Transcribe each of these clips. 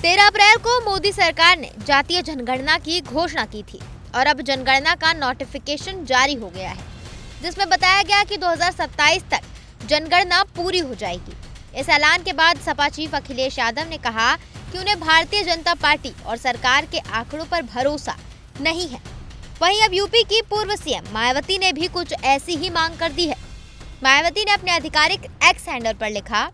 13 अप्रैल को मोदी सरकार ने जातीय जनगणना की घोषणा की थी और अब जनगणना का नोटिफिकेशन जारी हो गया है, जिसमें बताया गया कि 2027 तक जनगणना पूरी हो जाएगी। इस ऐलान के बाद सपा चीफ अखिलेश यादव ने कहा कि उन्हें भारतीय जनता पार्टी और सरकार के आंकड़ों पर भरोसा नहीं है। वहीं अब यूपी की पूर्व सीएम मायावती ने भी कुछ ऐसी ही मांग कर दी है। मायावती ने अपने आधिकारिक एक्स हैंडल पर लिखा,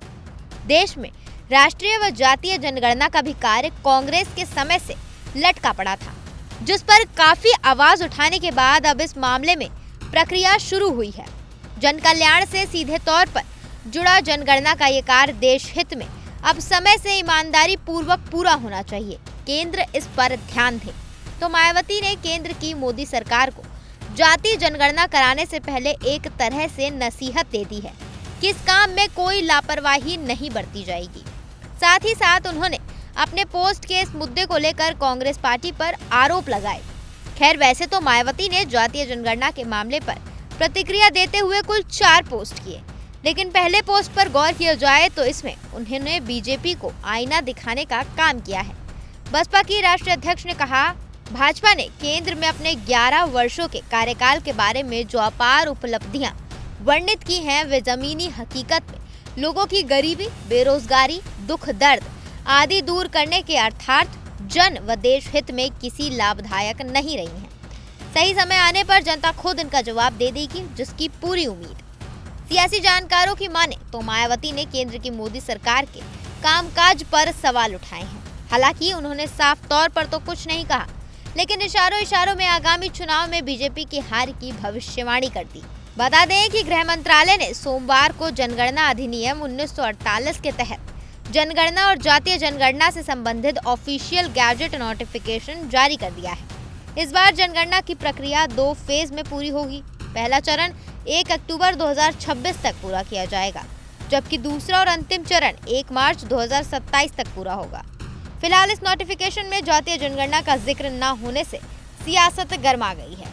देश में राष्ट्रीय व जातीय जनगणना का भी कार्य कांग्रेस के समय से लटका पड़ा था, जिस पर काफी आवाज उठाने के बाद अब इस मामले में प्रक्रिया शुरू हुई है। जन कल्याण से सीधे तौर पर जुड़ा जनगणना का ये कार्य देश हित में अब समय से ईमानदारी पूर्वक पूरा होना चाहिए। केंद्र इस पर ध्यान दे। तो मायावती ने केंद्र की मोदी सरकार को जातीय जनगणना कराने से पहले एक तरह से नसीहत दे दी है कि इस काम में कोई लापरवाही नहीं बरती जाएगी। साथ ही साथ उन्होंने अपने पोस्ट के इस मुद्दे को लेकर कांग्रेस पार्टी पर आरोप लगाए। खैर, वैसे तो मायावती ने जातीय जनगणना के मामले पर प्रतिक्रिया देते हुए कुल 4 पोस्ट किए, लेकिन पहले पोस्ट पर गौर किया जाए तो इसमें उन्होंने बीजेपी को आईना दिखाने का काम किया है। बसपा की राष्ट्रीय अध्यक्ष ने कहा, भाजपा ने केंद्र में अपने 11 वर्षों के कार्यकाल के बारे में जो अपार उपलब्धियां वर्णित की हैं, वे जमीनी हकीकत में लोगों की गरीबी, बेरोजगारी, दुख दर्द आदि दूर करने के अर्थात जन व देश हित में किसी लाभदायक नहीं रही हैं। सही समय आने पर जनता खुद इनका जवाब दे देगी, जिसकी पूरी उम्मीद। सियासी जानकारों की माने तो मायावती ने केंद्र की मोदी सरकार के कामकाज पर सवाल उठाए हैं। हालांकि उन्होंने साफ तौर पर तो कुछ नहीं कहा, लेकिन इशारों में आगामी चुनाव में बीजेपी की हार की भविष्यवाणी कर दी। बता दें कि गृह मंत्रालय ने सोमवार को जनगणना अधिनियम 1948 के तहत जनगणना और जातीय जनगणना से संबंधित ऑफिशियल गैजेट नोटिफिकेशन जारी कर दिया है। इस बार जनगणना की प्रक्रिया 2 फेज में पूरी होगी। पहला चरण 1 अक्टूबर 2026 तक पूरा किया जाएगा, जबकि दूसरा और अंतिम चरण 1 मार्च 2027 तक पूरा होगा। फिलहाल इस नोटिफिकेशन में जातीय जनगणना का जिक्र न होने से सियासत गर्मा गई है।